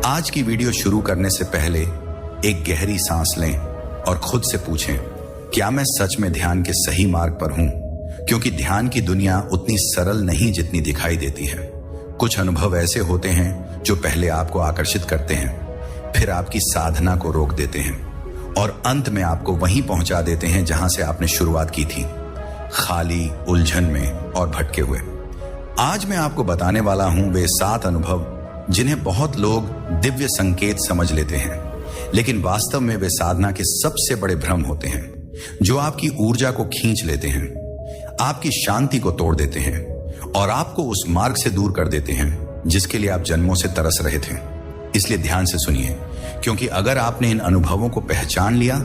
आज की वीडियो शुरू करने से पहले एक गहरी सांस लें और खुद से पूछें, क्या मैं सच में ध्यान के सही मार्ग पर हूं? क्योंकि ध्यान की दुनिया उतनी सरल नहीं जितनी दिखाई देती है। कुछ अनुभव ऐसे होते हैं जो पहले आपको आकर्षित करते हैं, फिर आपकी साधना को रोक देते हैं और अंत में आपको वहीं पहुंचा देते हैं जहां से आपने शुरुआत की थी, खाली, उलझन में और भटके हुए। आज मैं आपको बताने वाला हूं वे 7 अनुभव जिन्हें बहुत लोग दिव्य संकेत समझ लेते हैं, लेकिन वास्तव में वे साधना के सबसे बड़े भ्रम होते हैं जो आपकी ऊर्जा को खींच लेते हैं, आपकी शांति को तोड़ देते हैं और आपको उस मार्ग से दूर कर देते हैं जिसके लिए आप जन्मों से तरस रहे थे। इसलिए ध्यान से सुनिए, क्योंकि अगर आपने इन अनुभवों को पहचान लिया,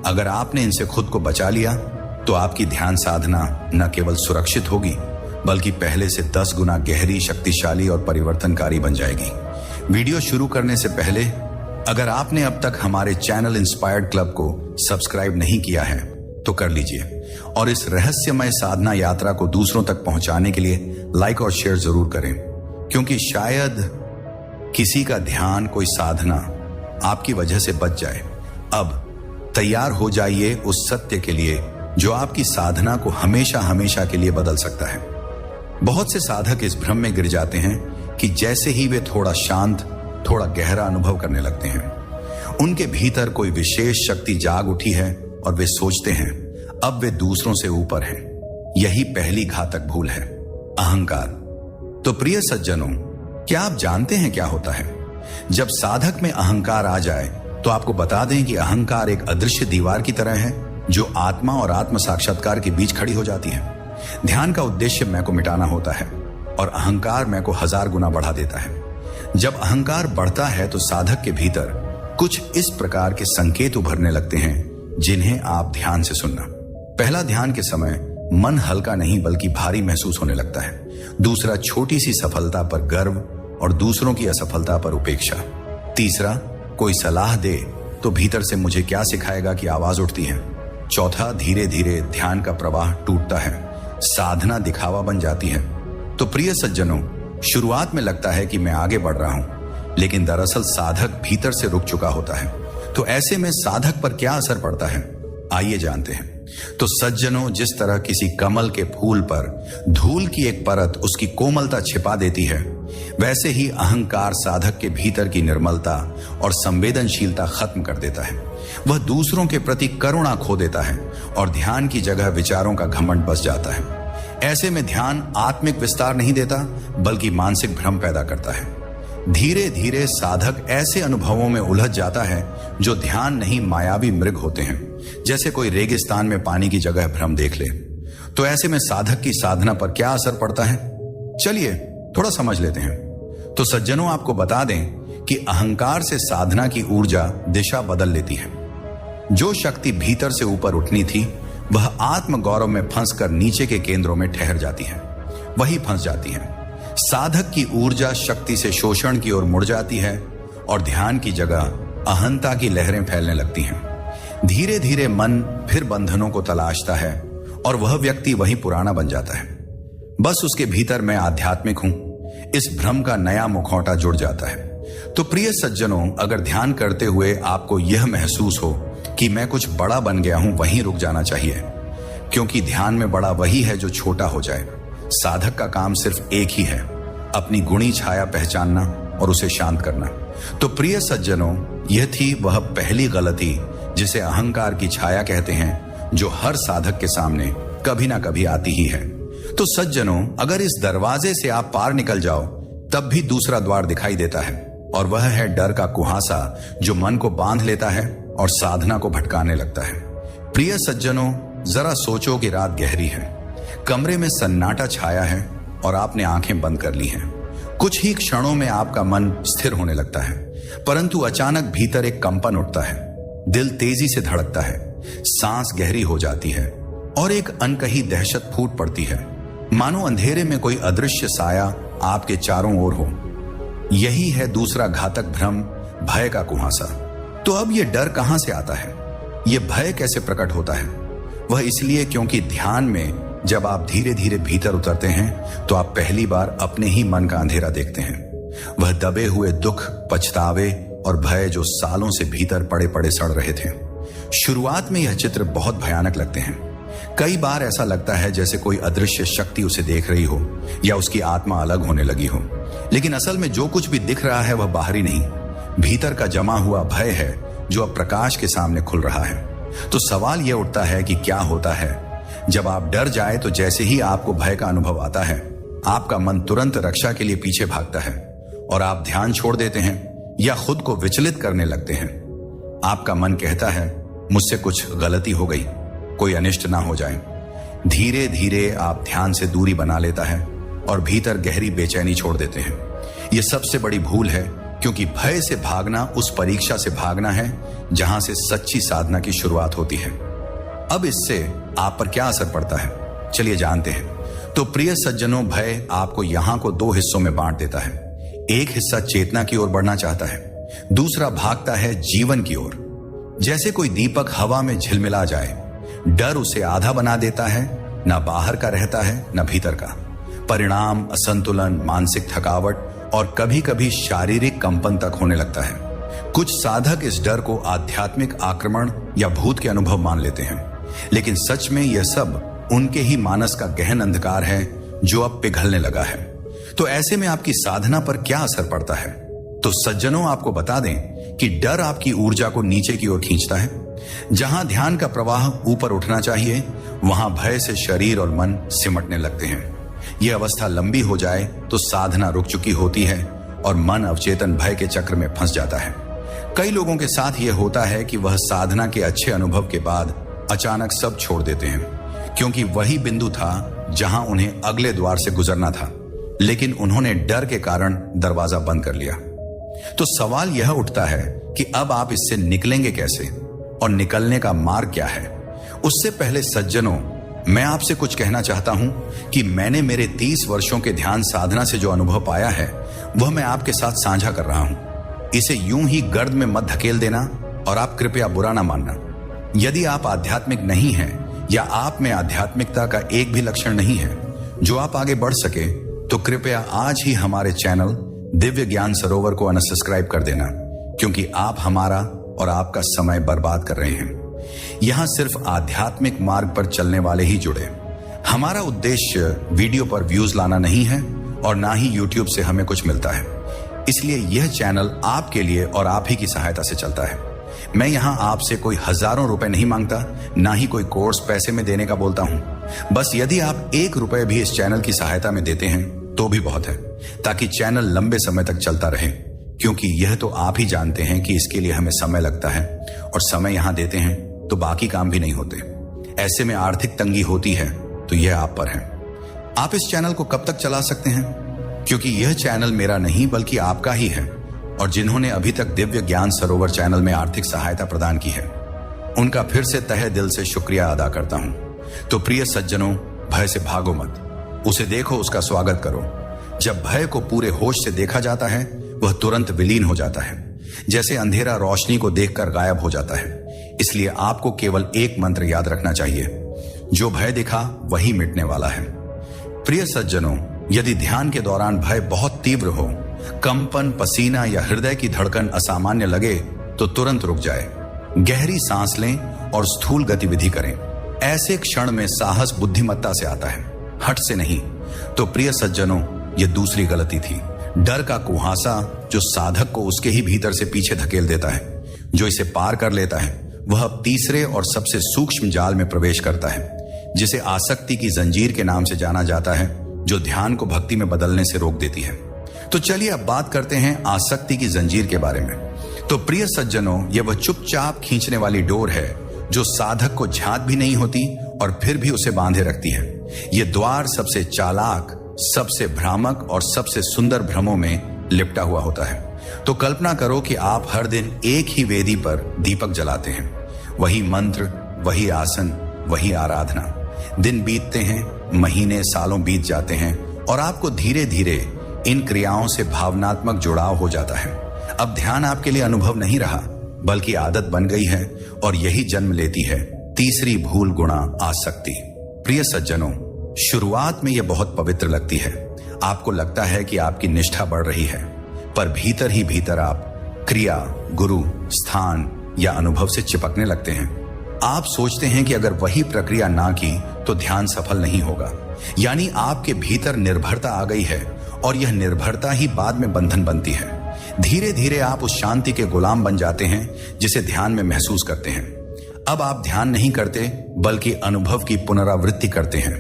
अगर आपने इनसे खुद को बचा लिया, तो आपकी ध्यान साधना न केवल सुरक्षित होगी बल्कि पहले से 10 गुना गहरी, शक्तिशाली और परिवर्तनकारी बन जाएगी। वीडियो शुरू करने से पहले अगर आपने अब तक हमारे चैनल इंस्पायर्ड क्लब को सब्सक्राइब नहीं किया है तो कर लीजिए और इस रहस्यमय साधना यात्रा को दूसरों तक पहुंचाने के लिए लाइक और शेयर जरूर करें, क्योंकि शायद किसी का ध्यान, कोई साधना आपकी वजह से बच जाए। अब तैयार हो जाइए उस सत्य के लिए जो आपकी साधना को हमेशा हमेशा के लिए बदल सकता है। बहुत से साधक इस भ्रम में गिर जाते हैं कि जैसे ही वे थोड़ा शांत, थोड़ा गहरा अनुभव करने लगते हैं, उनके भीतर कोई विशेष शक्ति जाग उठी है और वे सोचते हैं अब वे दूसरों से ऊपर हैं। यही पहली घातक भूल है, अहंकार। तो प्रिय सज्जनों, क्या आप जानते हैं क्या होता है जब साधक में अहंकार आ जाए? तो आपको बता दें कि अहंकार एक अदृश्य दीवार की तरह है जो आत्मा और आत्म साक्षात्कार के बीच खड़ी हो जाती है। ध्यान का उद्देश्य मैं को मिटाना होता है और अहंकार मैं को 1000 गुना बढ़ा देता है। जब अहंकार बढ़ता है तो साधक के भीतर कुछ इस प्रकार के संकेत उभरने लगते हैं जिन्हें आप ध्यान से सुनना। पहला, ध्यान के समय मन हल्का नहीं बल्कि भारी महसूस होने लगता है। दूसरा, छोटी सी सफलता पर गर्व और दूसरों की असफलता पर उपेक्षा। तीसरा, कोई सलाह दे तो भीतर से मुझे क्या सिखाएगा की आवाज उठती है। चौथा, धीरे धीरे ध्यान का प्रवाह टूटता है, साधना दिखावा बन जाती है। तो प्रिय सज्जनों, शुरुआत में लगता है कि मैं आगे बढ़ रहा हूं, लेकिन दरअसल साधक भीतर से रुक चुका होता है। तो ऐसे में साधक पर क्या असर पड़ता है, आइए जानते हैं। तो सज्जनों, जिस तरह किसी कमल के फूल पर धूल की एक परत उसकी कोमलता छिपा देती है, वैसे ही अहंकार साधक के भीतर की निर्मलता और संवेदनशीलता खत्म कर देता है। वह दूसरों के प्रति करुणा खो देता है और ध्यान की जगह विचारों का घमंड बस जाता है। ऐसे में ध्यान आत्मिक विस्तार नहीं देता बल्कि मानसिक भ्रम पैदा करता है। धीरे धीरे साधक ऐसे अनुभवों में उलझ जाता है जो ध्यान नहीं, मायावी मृग होते हैं। जैसे कोई रेगिस्तान में पानी की जगह भ्रम देख ले। तो ऐसे में साधक की साधना पर क्या असर पड़ता है, चलिए थोड़ा समझ लेते हैं। तो सज्जनों, आपको बता दें कि अहंकार से साधना की ऊर्जा दिशा बदल लेती है। जो शक्ति भीतर से ऊपर उठनी थी वह आत्म गौरव में फंसकर नीचे के केंद्रों में ठहर जाती है, वही फंस जाती है। साधक की ऊर्जा शक्ति से शोषण की ओर मुड़ जाती है और ध्यान की जगह अहंता की लहरें फैलने लगती हैं। धीरे धीरे मन फिर बंधनों को तलाशता है और वह व्यक्ति वही पुराना बन जाता है। बस उसके भीतर मैं आध्यात्मिक हूं, इस भ्रम का नया मुखौटा जुड़ जाता है। तो प्रिय सज्जनों, अगर ध्यान करते हुए आपको यह महसूस हो कि मैं कुछ बड़ा बन गया हूं, वहीं रुक जाना चाहिए, क्योंकि ध्यान में बड़ा वही है जो छोटा हो जाए। साधक का काम सिर्फ एक ही है, अपनी गुणी छाया पहचानना और उसे शांत करना। तो प्रिय सज्जनों, यह थी वह पहली गलती जिसे अहंकार की छाया कहते हैं, जो हर साधक के सामने कभी ना कभी आती ही है। तो सज्जनों, अगर इस दरवाजे से आप पार निकल जाओ तब भी दूसरा द्वार दिखाई देता है, और वह है डर का कुहासा जो मन को बांध लेता है और साधना को भटकाने लगता है। प्रिय सज्जनों, जरा सोचो कि रात गहरी है, कमरे में सन्नाटा छाया है और आपने आंखें बंद कर ली हैं। कुछ ही क्षणों में आपका मन स्थिर होने लगता है, परंतु अचानक भीतर एक कंपन उठता है, दिल तेजी से धड़कता है, सांस गहरी हो जाती है और एक अनकही दहशत फूट पड़ती है, मानो अंधेरे में कोई अदृश्य साया आपके चारों ओर हो। यही है दूसरा घातक भ्रम, भय का कुहासा। तो अब यह डर कहां से आता है, यह भय कैसे प्रकट होता है? वह इसलिए क्योंकि ध्यान में जब आप धीरे धीरे भीतर उतरते हैं तो आप पहली बार अपने ही मन का अंधेरा देखते हैं। वह दबे हुए दुख, पछतावे और भय जो सालों से भीतर पड़े पड़े सड़ रहे थे। शुरुआत में यह चित्र बहुत भयानक लगते हैं। कई बार ऐसा लगता है जैसे कोई अदृश्य शक्ति उसे देख रही हो या उसकी आत्मा अलग होने लगी हो। लेकिन असल में जो कुछ भी दिख रहा है वह बाहरी नहीं, भीतर का जमा हुआ भय है जो अब प्रकाश के सामने खुल रहा है। तो सवाल यह उठता है कि क्या होता है जब आप डर जाए? तो जैसे ही आपको भय का अनुभव आता है, आपका मन तुरंत रक्षा के लिए पीछे भागता है और आप ध्यान छोड़ देते हैं या खुद को विचलित करने लगते हैं। आपका मन कहता है मुझसे कुछ गलती हो गई, कोई अनिष्ट ना हो जाए। धीरे धीरे आप ध्यान से दूरी बना लेता है और भीतर गहरी बेचैनी छोड़ देते हैं। यह सबसे बड़ी भूल है, क्योंकि भय से भागना उस परीक्षा से भागना है जहां से सच्ची साधना की शुरुआत होती है। अब इससे आप पर क्या असर पड़ता है, चलिए जानते हैं। तो प्रिय सज्जनों, भय आपको यहां को दो हिस्सों में बांट देता है। एक हिस्सा चेतना की ओर बढ़ना चाहता है, दूसरा भागता है जीवन की ओर। जैसे कोई दीपक हवा में झिलमिला जाए, डर उसे आधा बना देता है, ना बाहर का रहता है ना भीतर का। परिणाम असंतुलन, मानसिक थकावट और कभी कभी शारीरिक कंपन तक होने लगता है। कुछ साधक इस डर को आध्यात्मिक आक्रमण या भूत के अनुभव मान लेते हैं, लेकिन सच में यह सब उनके ही मानस का गहन अंधकार है जो अब पिघलने लगा है। तो ऐसे में आपकी साधना पर क्या असर पड़ता है? तो सज्जनों, आपको बता दें कि डर आपकी ऊर्जा को नीचे की ओर खींचता है। जहां ध्यान का प्रवाह ऊपर उठना चाहिए, वहां भय से शरीर और मन सिमटने लगते हैं। यह अवस्था लंबी हो जाए तो साधना रुक चुकी होती है और मन अवचेतन भय के चक्र में फंस जाता है। कई लोगों के साथ यह होता है कि वह साधना के अच्छे अनुभव के बाद अचानक सब छोड़ देते हैं, क्योंकि वही बिंदु था जहां उन्हें अगले द्वार से गुजरना था, लेकिन उन्होंने डर के कारण दरवाजा बंद कर लिया। तो सवाल यह उठता है कि अब आप इससे निकलेंगे कैसे और निकलने का मार्ग क्या है? उससे पहले सज्जनों, मैं आपसे कुछ कहना चाहता हूं कि मैंने मेरे 30 वर्षों के ध्यान साधना से जो अनुभव पाया है वह मैं आपके साथ साझा कर रहा हूं। इसे यूं ही गर्द में मत धकेल देना और आप कृपया बुरा ना मानना। यदि आप आध्यात्मिक नहीं हैं या आप में आध्यात्मिकता का एक भी लक्षण नहीं है जो आप आगे बढ़ सके, तो कृपया आज ही हमारे चैनल दिव्य ज्ञान सरोवर को अनसब्सक्राइब कर देना, क्योंकि आप हमारा और आपका समय बर्बाद कर रहे हैं। यहां सिर्फ आध्यात्मिक मार्ग पर चलने वाले ही जुड़े। हमारा उद्देश्य वीडियो पर व्यूज लाना नहीं है और ना ही यूट्यूब से हमें कुछ मिलता है। इसलिए यह चैनल आपके लिए और आप ही की सहायता से चलता है। मैं यहां आपसे कोई हजारों रुपए नहीं मांगता, ना ही कोई कोर्स पैसे में देने का बोलता हूं। बस यदि आप 1 रुपए भी इस चैनल की सहायता में देते हैं तो भी बहुत है, ताकि चैनल लंबे समय तक चलता रहे, क्योंकि यह तो आप ही जानते हैं कि इसके लिए हमें समय लगता है और समय यहां देते हैं तो बाकी काम भी नहीं होते। ऐसे में आर्थिक तंगी होती है तो यह आप पर है। आप इस चैनल को कब तक चला सकते हैं? क्योंकि यह चैनल मेरा नहीं बल्कि आपका ही है, और जिन्होंने अभी तक दिव्य ज्ञान सरोवर चैनल में आर्थिक सहायता प्रदान की है उनका फिर से तहे दिल से शुक्रिया अदा करता हूं। तो प्रिय सज्जनों, भय से भागो मत, उसे देखो, उसका स्वागत करो। जब भय को पूरे होश से देखा जाता है वह तुरंत विलीन हो जाता है, जैसे अंधेरा रोशनी को देखकर गायब हो जाता है। इसलिए आपको केवल एक मंत्र याद रखना चाहिए, जो भय दिखा वही मिटने वाला है। प्रिय सज्जनों, यदि ध्यान के दौरान भय बहुत तीव्र हो, कंपन, पसीना या हृदय की धड़कन असामान्य लगे, तो तुरंत रुक जाए, गहरी सांस लें और स्थूल गतिविधि करें। ऐसे क्षण में साहस बुद्धिमत्ता से आता है, हट से नहीं। तो प्रिय सज्जनों, यह दूसरी गलती थी, डर का कुहासा जो साधक को उसके ही भीतर से पीछे धकेल देता है। जो इसे पार कर लेता है वह अब तीसरे और सबसे सूक्ष्म जाल में प्रवेश करता है, जिसे आसक्ति की जंजीर के नाम से जाना जाता है, जो ध्यान को भक्ति में बदलने से रोक देती है। तो चलिए अब बात करते हैं आसक्ति की जंजीर के बारे में। तो प्रिय सज्जनों, यह वह चुपचाप खींचने वाली डोर है जो साधक को झांक भी नहीं होती और फिर भी उसे बांधे रखती है। यह द्वार सबसे चालाक, सबसे भ्रामक और सबसे सुंदर भ्रमों में लिपटा हुआ होता है। तो कल्पना करो कि आप हर दिन एक ही वेदी पर दीपक जलाते हैं, वही मंत्र, वही आसन, वही आराधना। दिन बीतते हैं, महीने, सालों बीत जाते हैं और आपको धीरे धीरे इन क्रियाओं से भावनात्मक जुड़ाव हो जाता है। अब ध्यान आपके लिए अनुभव नहीं रहा, बल्कि आदत बन गई है, और यही जन्म लेती है तीसरी भूल गुणा, आसक्ति। प्रिय सज्जनों, शुरुआत में यह बहुत पवित्र लगती है। आपको लगता है कि आपकी निष्ठा बढ़ रही है, पर भीतर ही भीतर आप क्रिया, गुरु, स्थान या अनुभव से चिपकने लगते हैं। आप सोचते हैं कि अगर वही प्रक्रिया ना की तो ध्यान सफल नहीं होगा। यानी आपके भीतर निर्भरता आ गई है और यह निर्भरता ही बाद में बंधन बनती है। धीरे धीरे आप उस शांति के गुलाम बन जाते हैं जिसे ध्यान में महसूस करते हैं। अब आप ध्यान नहीं करते बल्कि अनुभव की पुनरावृत्ति करते हैं,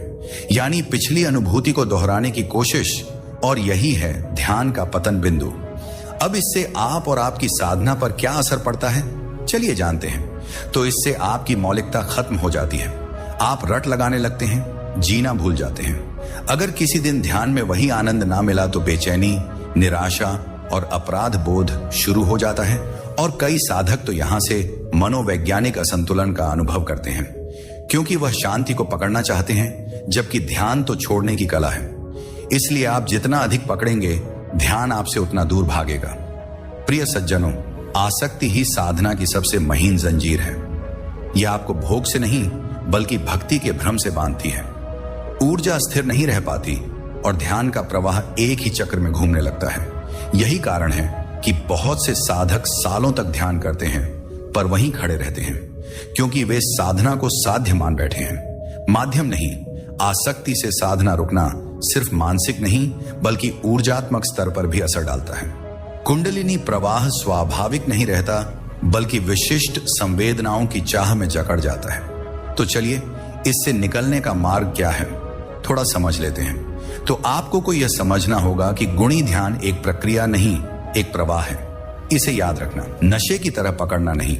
यानी पिछली अनुभूति को दोहराने की कोशिश, और यही है ध्यान का पतन बिंदु। अब इससे आप और आपकी साधना पर क्या असर पड़ता है, चलिए जानते हैं। तो इससे आपकी मौलिकता खत्म हो जाती है। आप रट लगाने लगते हैं, जीना भूल जाते हैं। अगर किसी दिन ध्यान में वही आनंद ना मिला तो बेचैनी, निराशा और अपराध बोध शुरू हो जाता है, और कई साधक तो यहां से मनोवैज्ञानिक असंतुलन का अनुभव करते हैं, क्योंकि वह शांति को पकड़ना चाहते हैं जबकि ध्यान तो छोड़ने की कला है। इसलिए आप जितना अधिक पकड़ेंगे, ध्यान आपसे उतना दूर भागेगा। प्रिय सज्जनों, आसक्ति ही साधना की सबसे महीन जंजीर है। यह आपको भोग से नहीं बल्कि भक्ति के भ्रम से बांधती है। ऊर्जा स्थिर नहीं रह पाती और ध्यान का प्रवाह एक ही चक्र में घूमने लगता है। यही कारण है कि बहुत से साधक सालों तक ध्यान करते हैं पर वहीं खड़े रहते हैं, क्योंकि वे साधना को साध्य मान बैठे हैं, माध्यम नहीं। आसक्ति से साधना रुकना सिर्फ मानसिक नहीं बल्कि ऊर्जात्मक स्तर पर भी असर डालता है। कुंडलिनी प्रवाह स्वाभाविक नहीं रहता बल्कि विशिष्ट संवेदनाओं की चाह में जकड़ जाता है। तो चलिए इससे निकलने का मार्ग क्या है, थोड़ा समझ लेते हैं। तो आपको को यह समझना होगा कि गुणी ध्यान एक प्रक्रिया नहीं, एक प्रवाह है। इसे याद रखना, नशे की तरह पकड़ना नहीं।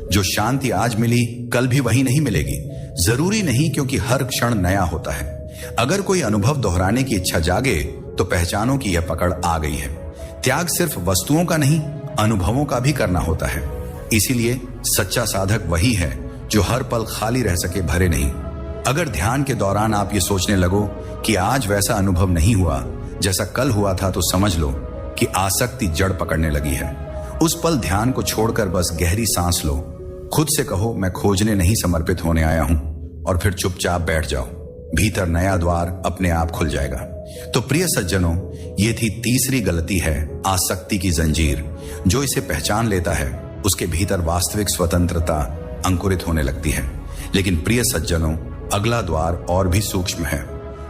जो शांति आज मिली कल भी वही नहीं मिलेगी, जरूरी नहीं, क्योंकि हर क्षण नया होता है। अगर कोई अनुभव दोहराने की इच्छा जागे तो पहचानो कि यह पकड़ आ गई है। त्याग सिर्फ वस्तुओं का नहीं, अनुभवों का भी करना होता है। इसीलिए सच्चा साधक वही है जो हर पल खाली रह सके, भरे नहीं। अगर ध्यान के दौरान आप ये सोचने लगो कि आज वैसा अनुभव नहीं हुआ जैसा कल हुआ था, तो समझ लो कि आसक्ति जड़ पकड़ने लगी है। उस पल ध्यान को छोड़कर बस गहरी सांस लो, खुद से कहो मैं खोजने नहीं समर्पित होने आया हूं, और फिर चुपचाप बैठ जाओ। भीतर नया द्वार अपने आप खुल जाएगा। तो प्रिय सज्जनों, ये थी तीसरी गलती है आसक्ति की जंजीर। जो इसे पहचान लेता है उसके भीतर वास्तविक स्वतंत्रता अंकुरित होने लगती है। लेकिन प्रिय सज्जनों, अगला द्वार और भी सूक्ष्म है,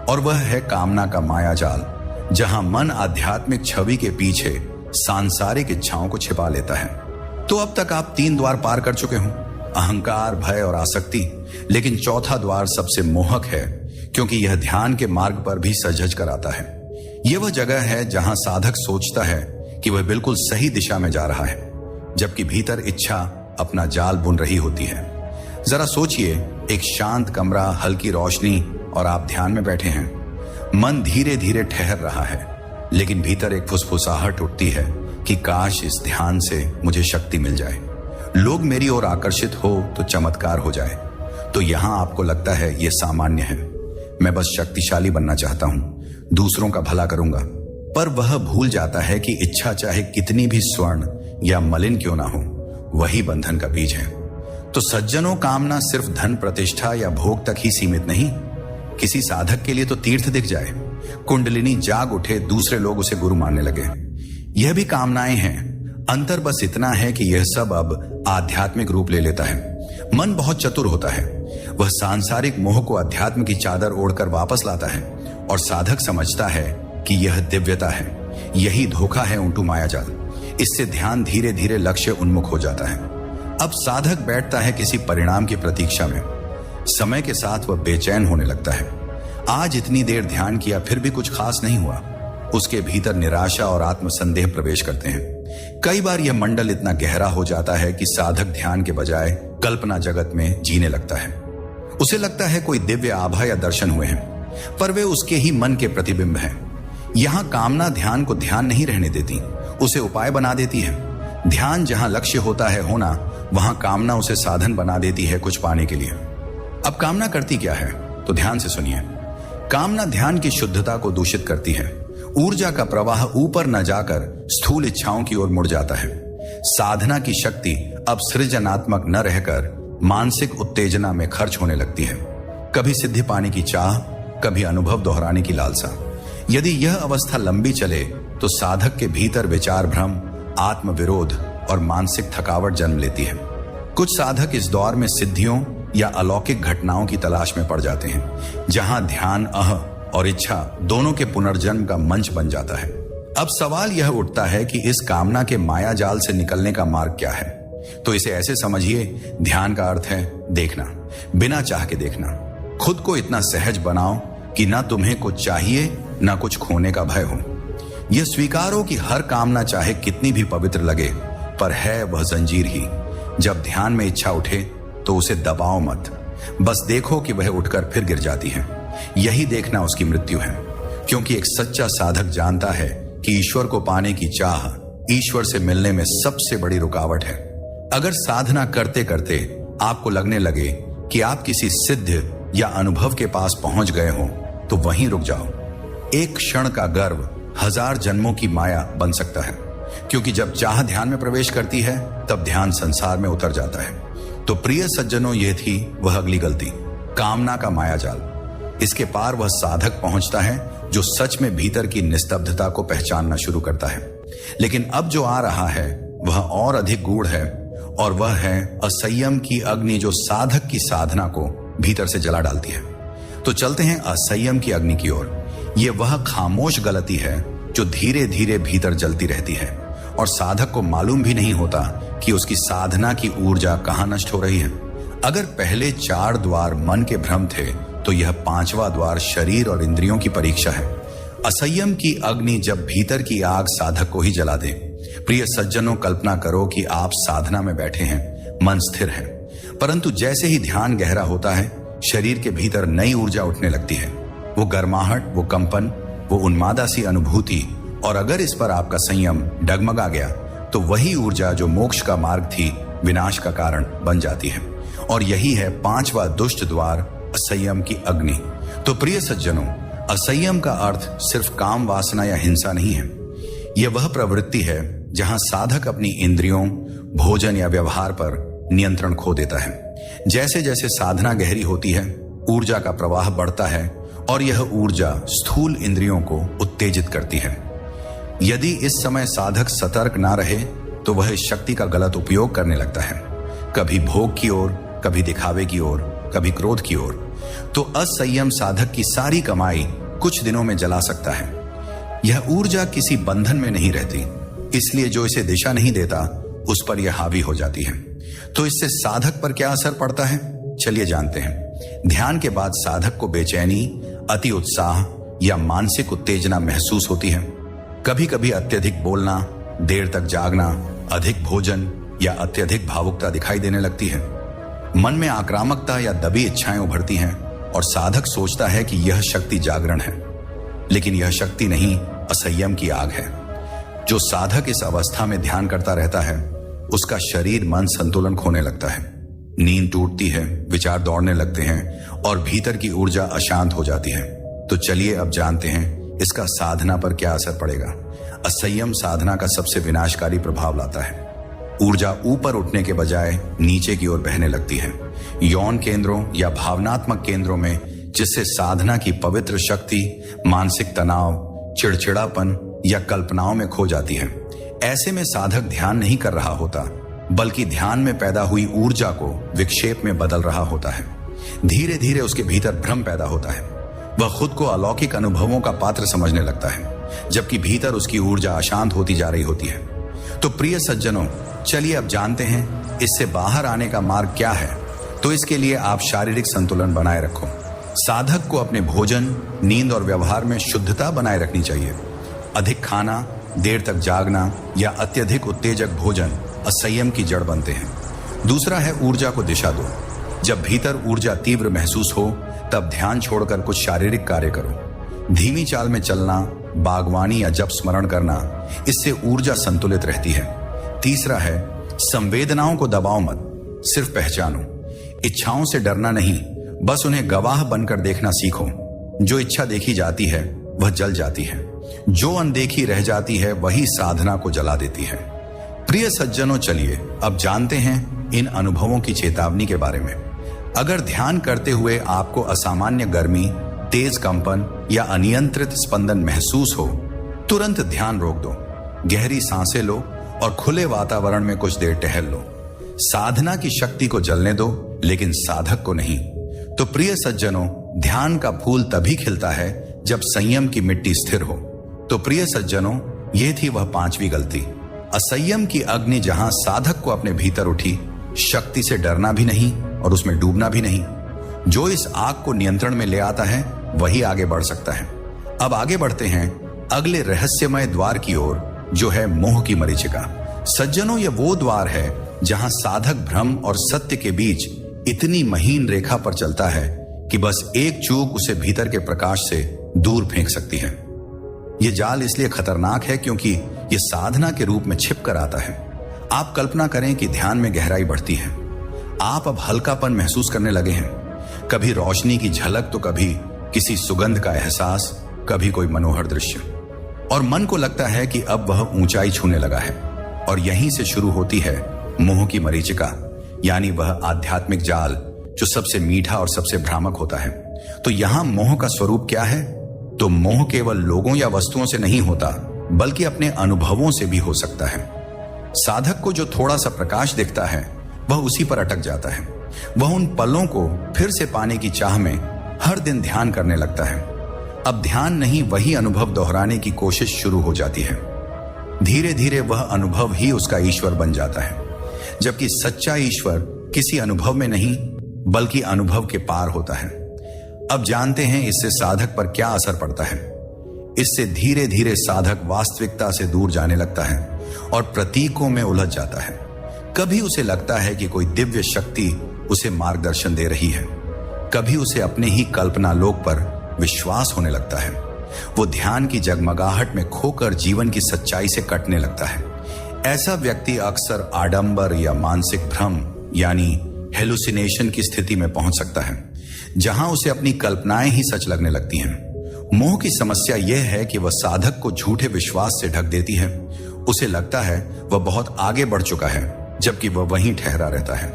और वह है कामना का मायाजाल, जहां मन आध्यात्मिक छवि के पीछे सांसारिक इच्छाओं को छिपा लेता है। तो अब तक आप 3 द्वार पार कर चुके हों, अहंकार, भय और आसक्ति। लेकिन चौथा द्वार सबसे मोहक है, क्योंकि यह ध्यान के मार्ग पर भी सजग कराता है। यह वह जगह है जहां साधक सोचता है कि वह बिल्कुल सही दिशा में जा रहा है, जबकि भीतर इच्छा अपना जाल बुन रही होती है। जरा सोचिए, एक शांत कमरा, हल्की रोशनी, और आप ध्यान में बैठे हैं। मन धीरे धीरे ठहर रहा है, लेकिन भीतर एक फुसफुसाहट उठती है कि काश इस ध्यान से मुझे शक्ति मिल जाए, लोग मेरी ओर आकर्षित हो तो चमत्कार हो जाए। तो यहां आपको लगता है यह सामान्य है, मैं बस शक्तिशाली बनना चाहता हूं, दूसरों का भला करूंगा। पर वह भूल जाता है कि इच्छा चाहे कितनी भी स्वर्ण या मलिन क्यों ना हो, वही बंधन का बीज है। तो सज्जनों, कामना सिर्फ धन, प्रतिष्ठा या भोग तक ही सीमित नहीं। किसी साधक के लिए तो तीर्थ दिख जाए, कुंडलिनी जाग उठे, दूसरे लोग उसे गुरु मानने लगे, यह भी कामनाएं हैं। अंतर बस इतना है कि यह सब अब आध्यात्मिक रूप ले लेता है। मन बहुत चतुर होता है, वह सांसारिक मोह को अध्यात्म की चादर ओढ़कर वापस लाता है, और साधक समझता है कि यह दिव्यता है। यही धोखा है उल्टू मायाजाल। इससे ध्यान धीरे धीरे लक्ष्य उन्मुख हो जाता है। अब साधक बैठता है किसी परिणाम की प्रतीक्षा में। समय के साथ वह बेचैन होने लगता है। आज इतनी देर ध्यान किया फिर भी कुछ खास नहीं हुआ। उसके भीतर निराशा और आत्मसंदेह प्रवेश करते हैं। कई बार यह मंडल इतना गहरा हो जाता है कि साधक ध्यान के बजाय कल्पना जगत में जीने लगता है। उसे लगता है कोई दिव्य आभा या दर्शन हुए हैं, पर वे उसके ही मन के प्रतिबिंब हैं। यहां कामना ध्यान को ध्यान नहीं रहने देती, उसे उपाय बना देती है। ध्यान जहां लक्ष्य होता है होना, वहां कामना उसे साधन बना देती है कुछ पाने के लिए। अब कामना करती क्या है, तो ध्यान से सुनिए। कामना ध्यान की शुद्धता को दूषित करती है। ऊर्जा का प्रवाह ऊपर न जाकर स्थूल इच्छाओं की ओर मुड़ जाता है। साधना की शक्ति अब सृजनात्मक न रहकर मानसिक उत्तेजना में खर्च होने लगती है। कभी सिद्धि पाने की चाह, कभी अनुभव दोहराने की लालसा। यदि यह अवस्था लंबी चले तो साधक के भीतर विचार भ्रम, आत्मविरोध और मानसिक थकावट जन्म लेती है। कुछ साधक इस दौर में सिद्धियों या अलौकिक घटनाओं की तलाश में पड़ जाते हैं, जहां ध्यान अह और इच्छा दोनों के पुनर्जन्म का मंच बन जाता है। अब सवाल यह उठता है कि इस कामना के माया जाल से निकलने का मार्ग क्या है। तो इसे ऐसे समझिए, ध्यान का अर्थ है देखना, बिना चाह के देखना। खुद को इतना सहज बनाओ कि ना तुम्हें कुछ चाहिए ना कुछ खोने का भय हो। यह स्वीकार हो कि हर कामना चाहे कितनी भी पवित्र लगे, पर है वह जंजीर ही। जब ध्यान में इच्छा उठे तो उसे दबाओ मत, बस देखो कि वह उठकर फिर गिर जाती है। यही देखना उसकी मृत्यु है, क्योंकि एक सच्चा साधक जानता है कि ईश्वर को पाने की चाह ईश्वर से मिलने में सबसे बड़ी रुकावट है। अगर साधना करते करते आपको लगने लगे कि आप किसी सिद्ध या अनुभव के पास पहुंच गए हो, तो वहीं रुक जाओ। एक क्षण का गर्व 1000 जन्मों की माया बन सकता है, क्योंकि जब चाह ध्यान में प्रवेश करती है तब ध्यान संसार में उतर जाता है। तो प्रिय सज्जनों, यह थी वह अगली गलती, कामना का मायाजाल। इसके पार वह साधक पहुंचता है जो सच में भीतर की निस्तब्धता को पहचानना शुरू करता है। लेकिन अब जो आ रहा है वह और अधिक गूढ़ है, और वह है असंयम की अग्नि जो साधक की साधना को भीतर से जला डालती है। तो चलते हैं असंयम की अग्नि की ओर। यह वह खामोश गलती है जो धीरे धीरे भीतर जलती रहती है, और साधक को मालूम भी नहीं होता कि उसकी साधना की ऊर्जा कहां नष्ट हो रही है। अगर पहले 4 द्वार मन के भ्रम थे, तो यह 5वां द्वार शरीर और इंद्रियों की परीक्षा है। असंयम की अग्नि जब भीतर की आग साधक को ही जला दे। प्रिय सज्जनों, कल्पना करो कि आप साधना में बैठे हैं, मन स्थिर है, परंतु जैसे ही ध्यान गहरा होता है, शरीर के भीतर नई ऊर्जा उठने लगती है। वो गर्माहट, वो कंपन, वो उन्मादा सी अनुभूति, और अगर इस पर आपका संयम डगमगा गया तो वही ऊर्जा जो मोक्ष का मार्ग थी, विनाश का कारण बन जाती है। और यही है 5वां दुष्ट द्वार, असंयम की अग्नि। तो प्रिय सज्जनों, असंयम का अर्थ सिर्फ काम वासना या हिंसा नहीं है। यह वह प्रवृत्ति है जहां साधक अपनी इंद्रियों, भोजन या व्यवहार पर नियंत्रण खो देता है। जैसे जैसे साधना गहरी होती है, ऊर्जा का प्रवाह बढ़ता है, और यह ऊर्जा स्थूल इंद्रियों को उत्तेजित करती है। यदि इस समय साधक सतर्क ना रहे तो वह इस शक्ति का गलत उपयोग करने लगता है, कभी भोग की ओर, कभी दिखावे की ओर, कभी क्रोध की ओर। तो असंयम साधक की सारी कमाई कुछ दिनों में जला सकता है। यह ऊर्जा किसी बंधन में नहीं रहती, इसलिए जो इसे दिशा नहीं देता उस पर यह हावी हो जाती है। तो इससे साधक पर क्या असर पड़ता है, चलिए जानते हैं। ध्यान के बाद साधक को बेचैनी, अति उत्साह या मानसिक उत्तेजना महसूस होती है। कभी कभी अत्यधिक बोलना, देर तक जागना, अधिक भोजन या अत्यधिक भावुकता दिखाई देने लगती है। मन में आक्रामकता या दबी इच्छाएं उभरती हैं, और साधक सोचता है कि यह शक्ति जागरण है, लेकिन यह शक्ति नहीं, असंयम की आग है। जो साधक इस अवस्था में ध्यान करता रहता है, उसका शरीर मन संतुलन खोने लगता है, नींद टूटती है, विचार दौड़ने लगते हैं, और भीतर की ऊर्जा अशांत हो जाती है। तो चलिए अब जानते हैं इसका साधना पर क्या असर पड़ेगा। असंयम साधना का सबसे विनाशकारी प्रभाव लाता है। ऊर्जा ऊपर उठने के बजाय नीचे की ओर बहने लगती है, यौन केंद्रों या भावनात्मक केंद्रों में, जिससे साधना की पवित्र शक्ति मानसिक तनाव, चिड़चिड़ापन या कल्पनाओं में खो जाती है। ऐसे में साधक ध्यान नहीं कर रहा होता, बल्कि ध्यान में पैदा हुई ऊर्जा को विक्षेप में बदल रहा होता है। धीरे धीरे उसके भीतर भ्रम पैदा होता है। वह खुद को अलौकिक अनुभवों का पात्र समझने लगता है, जबकि भीतर उसकी ऊर्जा अशांत होती जा रही होती है। तो प्रिय सज्जनों, चलिए अब जानते हैं इससे बाहर आने का मार्ग क्या है। तो इसके लिए आप शारीरिक संतुलन बनाए रखो। साधक को अपने भोजन, नींद और व्यवहार में शुद्धता बनाए रखनी चाहिए। अधिक खाना, देर तक जागना या अत्यधिक उत्तेजक भोजन असंयम की जड़ बनते हैं। दूसरा है ऊर्जा को दिशा दो। जब भीतर ऊर्जा तीव्र महसूस हो, तब ध्यान छोड़कर कुछ शारीरिक कार्य करो। धीमी चाल में चलना, बागवानी या जप स्मरण करना, इससे ऊर्जा संतुलित रहती है। तीसरा है संवेदनाओं को दबाओ मत, सिर्फ पहचानो। इच्छाओं से डरना नहीं, बस उन्हें गवाह बनकर देखना सीखो। जो इच्छा देखी जाती है वह जल जाती है, जो अनदेखी रह जाती है वही साधना को जला देती है। प्रिय सज्जनों, चलिए अब जानते हैं इन अनुभवों की चेतावनी के बारे में। अगर ध्यान करते हुए आपको असामान्य गर्मी, तेज कंपन या अनियंत्रित स्पंदन महसूस हो, तुरंत ध्यान रोक दो, गहरी सांसें लो और खुले वातावरण में कुछ देर टहल लो। साधना की शक्ति को जलने दो, लेकिन साधक को नहीं। तो प्रिय सज्जनों, ध्यान का फूल तभी खिलता है जब संयम की मिट्टी स्थिर हो। तो प्रिय सज्जनों, यह थी वह 5वीं गलती। असंयम की अग्नि जहां साधक को अपने भीतर उठी, शक्ति से डरना भी नहीं और उसमें डूबना भी नहीं। जो इस आग को नियंत्रण में ले आता है वही आगे बढ़ सकता है। अब आगे बढ़ते हैं अगले रहस्यमय द्वार की ओर, जो है मोह की मरीचिका। सज्जनों, यह वो द्वार है जहां साधक भ्रम और सत्य के बीच इतनी महीन रेखा पर चलता है कि बस एक चूक उसे भीतर के प्रकाश से दूर फेंक सकती है। यह जाल इसलिए खतरनाक है क्योंकि यह साधना के रूप में छिप कर आता है। आप कल्पना करें कि ध्यान में गहराई बढ़ती है। आप अब हल्कापन महसूस करने लगे हैं। कभी रोशनी की झलक तो कभी किसी सुगंध का एहसास, कभी कोई मनोहर दृश्य, और मन को लगता है कि अब वह ऊंचाई छूने लगा है। और यहीं से शुरू होती है मोह की मरीचिका, यानी वह आध्यात्मिक जाल जो सबसे मीठा और सबसे भ्रामक होता है। तो यहां मोह का स्वरूप क्या है? तो मोह केवल लोगों या वस्तुओं से नहीं होता, बल्कि अपने अनुभवों से भी हो सकता है। साधक को जो थोड़ा सा प्रकाश दिखता है वह उसी पर अटक जाता है। वह उन पलों को फिर से पाने की चाह में हर दिन ध्यान करने लगता है। अब ध्यान नहीं, वही अनुभव दोहराने की कोशिश शुरू हो जाती है। धीरे धीरे वह अनुभव ही उसका ईश्वर बन जाता है, जबकि सच्चा ईश्वर किसी अनुभव में नहीं बल्कि अनुभव के पार होता है। अब जानते हैं इससे साधक पर क्या असर पड़ता है। इससे धीरे धीरे साधक वास्तविकता से दूर जाने लगता है और प्रतीकों में उलझ जाता है। कभी उसे लगता है कि कोई दिव्य शक्ति उसे मार्गदर्शन दे रही है, कभी उसे अपने ही कल्पना लोक पर विश्वास होने लगता है। वो ध्यान की जगमगाहट में खोकर जीवन की सच्चाई से कटने लगता है। ऐसा व्यक्ति अक्सर आडंबर या मानसिक भ्रम यानी हेलुसिनेशन की स्थिति में पहुंच सकता है, जहां उसे अपनी कल्पनाएं ही सच लगने लगती हैं। मोह की समस्या यह है कि वह साधक को झूठे विश्वास से ढक देती है। उसे लगता है वह बहुत आगे बढ़ चुका है, जबकि वह वहीं ठहरा रहता है।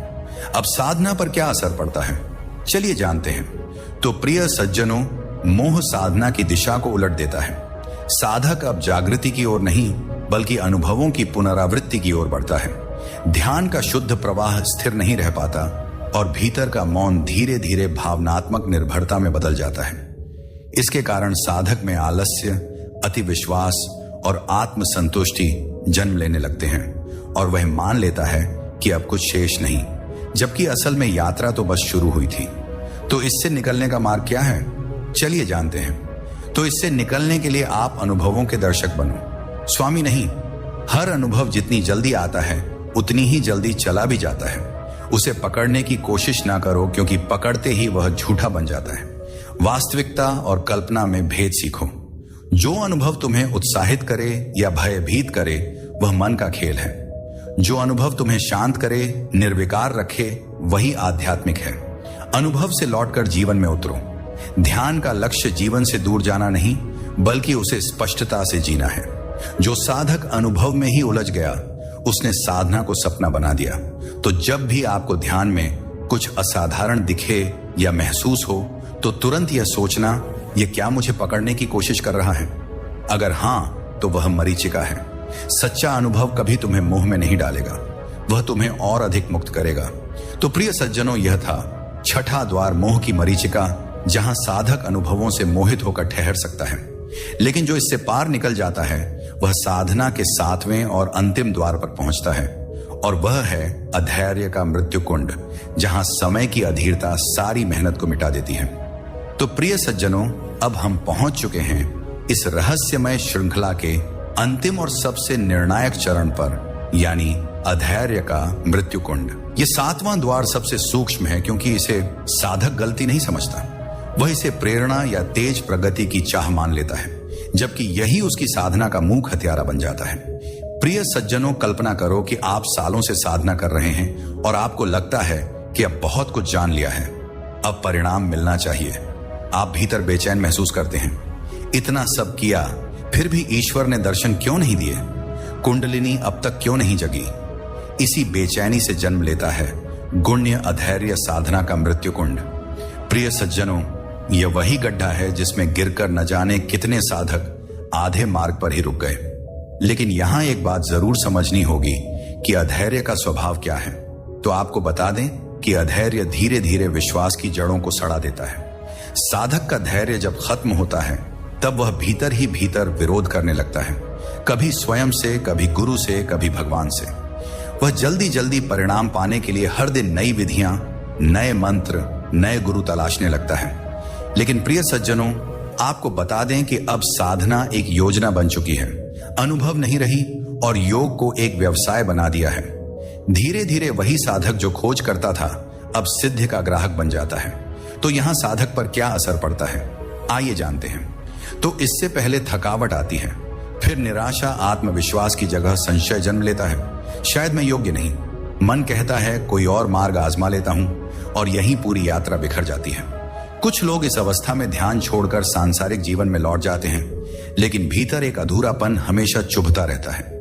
अब साधना पर क्या असर पड़ता है, चलिए जानते हैं। तो प्रिय सज्जनों, मोह साधना की दिशा को उलट देता है। साधक अब जागृति की ओर नहीं बल्कि अनुभवों की पुनरावृत्ति की ओर बढ़ता है। ध्यान का शुद्ध प्रवाह स्थिर नहीं रह पाता और भीतर का मौन धीरे धीरे भावनात्मक निर्भरता में बदल जाता है। इसके कारण साधक में आलस्य, अति विश्वास और आत्मसंतुष्टि जन्म लेने लगते हैं और वह मान लेता है कि अब कुछ शेष नहीं, जबकि असल में यात्रा तो बस शुरू हुई थी। तो इससे निकलने का मार्ग क्या है, चलिए जानते हैं। तो इससे निकलने के लिए आप अनुभवों के दर्शक बनो, स्वामी नहीं। हर अनुभव जितनी जल्दी आता है उतनी ही जल्दी चला भी जाता है। उसे पकड़ने की कोशिश ना करो, क्योंकि पकड़ते ही वह झूठा बन जाता है। वास्तविकता और कल्पना में भेद सीखो। जो अनुभव तुम्हें उत्साहित करे या भयभीत करे वह मन का खेल है। जो अनुभव तुम्हें शांत करे, निर्विकार रखे, वही आध्यात्मिक है। अनुभव से लौटकर जीवन में उतरो। ध्यान का लक्ष्य जीवन से दूर जाना नहीं बल्कि उसे स्पष्टता से जीना है। जो साधक अनुभव में ही उलझ गया उसने साधना को सपना बना दिया। तो जब भी आपको ध्यान में कुछ असाधारण दिखे या महसूस हो तो तुरंत यह सोचना, यह क्या मुझे पकड़ने की कोशिश कर रहा है? अगर हां तो वह मरीचिका है। सच्चा अनुभव कभी तुम्हें मोह में नहीं डालेगा, वह तुम्हें और अधिक मुक्त करेगा। तो प्रिय सज्जनों, यह था छठा द्वार, मोह की मरीचिका, जहां साधक अनुभवों से मोहित होकर ठहर सकता है। लेकिन जो इससे पार निकल जाता है वह साधना के 7वें और अंतिम द्वार पर पहुंचता है, और वह है अधैर्य का मृत्यु कुंड, जहां समय की अधीरता सारी मेहनत को मिटा देती है। तो प्रिय सज्जनों, अब हम पहुंच चुके हैं इस रहस्यमय श्रृंखला के अंतिम और सबसे निर्णायक चरण पर, यानी अधैर्य का मृत्यु कुंड। यह 7वां द्वार सबसे सूक्ष्म है, क्योंकि इसे साधक गलती नहीं समझता। वह इसे प्रेरणा या तेज प्रगति की चाह मान लेता है, जबकि यही उसकी साधना का मुख्य हथियारा बन जाता है। प्रिय सज्जनों, कल्पना करो कि आप सालों से साधना कर रहे हैं और आपको लगता है कि अब बहुत कुछ जान लिया है, अब परिणाम मिलना चाहिए। आप भीतर बेचैन महसूस करते हैं। इतना सब किया फिर भी ईश्वर ने दर्शन क्यों नहीं दिए? कुंडलिनी अब तक क्यों नहीं जगी? इसी बेचैनी से जन्म लेता है गुण्य अधैर्य साधना का मृत्यु कुंड। प्रिय सज्जनों, यह वही गड्ढा है जिसमें गिरकर न जाने कितने साधक आधे मार्ग पर ही रुक गए। लेकिन यहां एक बात जरूर समझनी होगी कि अधैर्य का स्वभाव क्या है। तो आपको बता दें कि अधैर्य धीरे धीरे विश्वास की जड़ों को सड़ा देता है। साधक का धैर्य जब खत्म होता है तब वह भीतर ही भीतर विरोध करने लगता है, कभी स्वयं से, कभी गुरु से, कभी भगवान से। वह जल्दी जल्दी परिणाम पाने के लिए हर दिन नई विधियां, नए मंत्र, नए गुरु तलाशने लगता है। लेकिन प्रिय सज्जनों, आपको बता दें कि अब साधना एक योजना बन चुकी है, अनुभव नहीं रही, और योग को एक व्यवसाय बना दिया है। धीरे धीरे वही साधक जो खोज करता था अब सिद्ध का ग्राहक बन जाता है। तो यहां साधक पर क्या असर पड़ता है, आइए जानते हैं। तो इससे पहले थकावट आती है, फिर निराशा आत्मविश्वास की जगह संशय जन्म लेता है। शायद मैं योग्य नहीं, मन कहता है कोई और मार्ग आजमा लेता हूं, और यहीं पूरी यात्रा बिखर जाती है। कुछ लोग इस अवस्था में ध्यान छोड़कर सांसारिक जीवन में लौट जाते हैं, लेकिन भीतर एक अधूरापन हमेशा चुभता रहता है।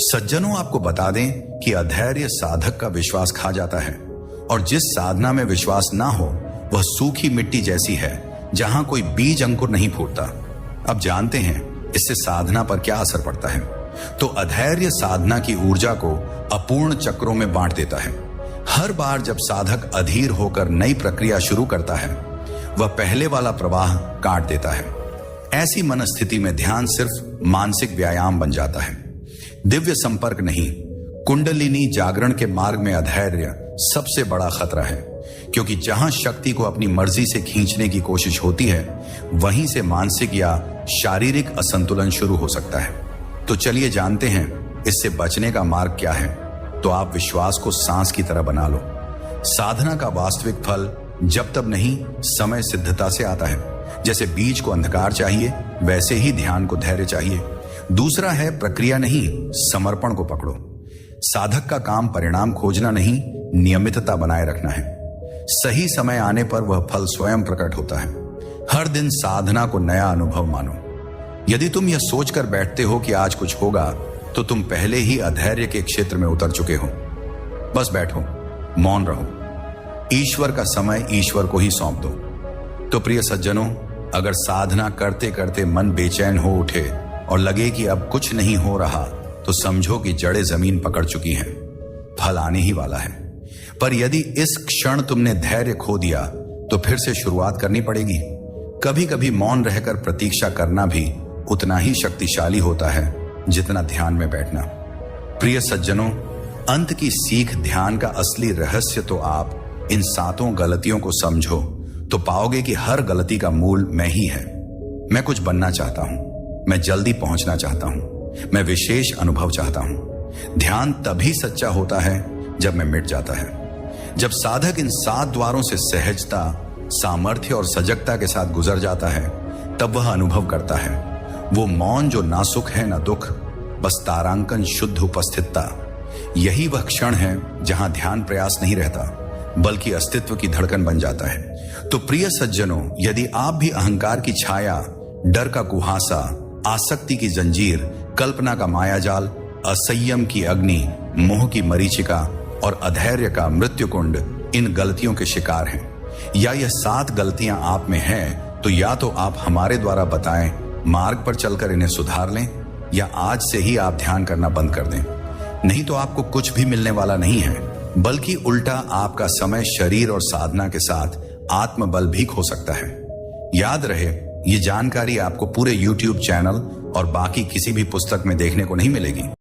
सज्जनों, आपको बता दें कि अधैर्य साधक का विश्वास खा जाता है, और जिस साधना में विश्वास ना हो वह सूखी मिट्टी जैसी है जहां कोई बीज अंकुर नहीं फूटता। अब जानते हैं इससे साधना पर क्या असर पड़ता है। तो अधैर्य साधना की ऊर्जा को अपूर्ण चक्रों में बांट देता है। हर बार जब साधक अधीर होकर नई प्रक्रिया शुरू करता है वह पहले वाला प्रवाह काट देता है। ऐसी मनस्थिति में ध्यान सिर्फ मानसिक व्यायाम बन जाता है, दिव्य संपर्क नहीं। कुंडलिनी जागरण के मार्ग में अधैर्य सबसे बड़ा खतरा है, क्योंकि जहां शक्ति को अपनी मर्जी से खींचने की कोशिश होती है वहीं से मानसिक या शारीरिक असंतुलन शुरू हो सकता है। तो चलिए जानते हैं इससे बचने का मार्ग क्या है। तो आप विश्वास को सांस की तरह बना लो। साधना का वास्तविक फल जब तब नहीं, समय सिद्धता से आता है। जैसे बीज को अंधकार चाहिए वैसे ही ध्यान को धैर्य चाहिए। दूसरा है प्रक्रिया नहीं, समर्पण को पकड़ो। साधक का काम परिणाम खोजना नहीं, नियमितता बनाए रखना है। सही समय आने पर वह फल स्वयं प्रकट होता है। हर दिन साधना को नया अनुभव मानो। यदि तुम यह सोचकर बैठते हो कि आज कुछ होगा तो तुम पहले ही अधैर्य के क्षेत्र में उतर चुके हो। बस बैठो, मौन रहो, ईश्वर का समय ईश्वर को ही सौंप दो। तो प्रिय सज्जनों, अगर साधना करते करते मन बेचैन हो उठे और लगे कि अब कुछ नहीं हो रहा तो समझो कि जड़ें जमीन पकड़ चुकी हैं, फल आने ही वाला है। पर यदि इस क्षण तुमने धैर्य खो दिया तो फिर से शुरुआत करनी पड़ेगी। कभी कभी मौन रहकर प्रतीक्षा करना भी उतना ही शक्तिशाली होता है जितना ध्यान में बैठना। प्रिय सज्जनों, अंत की सीख, ध्यान का असली रहस्य तो आप इन 7 गलतियों को समझो तो पाओगे कि हर गलती का मूल मैं ही है। मैं कुछ बनना चाहता हूं, मैं जल्दी पहुंचना चाहता हूं, मैं विशेष अनुभव चाहता हूं। ध्यान तभी सच्चा होता है जब मैं मिट जाता है। जब साधक इन 7 द्वारों से सहजता, सामर्थ्य और सजगता के साथ गुजर जाता है तब वह अनुभव करता है वो मौन जो ना सुख है ना दुख, बस तारांकन शुद्ध उपस्थितता। यही वह क्षण है जहां ध्यान प्रयास नहीं रहता बल्कि अस्तित्व की धड़कन बन जाता है। तो प्रिय सज्जनों, यदि आप भी अहंकार की छाया, डर का कुहासा, आसक्ति की जंजीर, कल्पना का मायाजाल, असंयम की अग्नि, मोह की मरीचिका और अधैर्य का मृत्यु कुंड, इन गलतियों के शिकार हैं, या यह 7 गलतियां आप में हैं, तो या तो आप हमारे द्वारा बताएं मार्ग पर चलकर इन्हें सुधार लें, या आज से ही आप ध्यान करना बंद कर दें। नहीं तो आपको कुछ भी मिलने वाला नहीं है, बल्कि उल्टा आपका समय शरीर और साधना के साथ आत्मबल भी खो सकता है। याद रहे, ये जानकारी आपको पूरे YouTube चैनल और बाकी किसी भी पुस्तक में देखने को नहीं मिलेगी।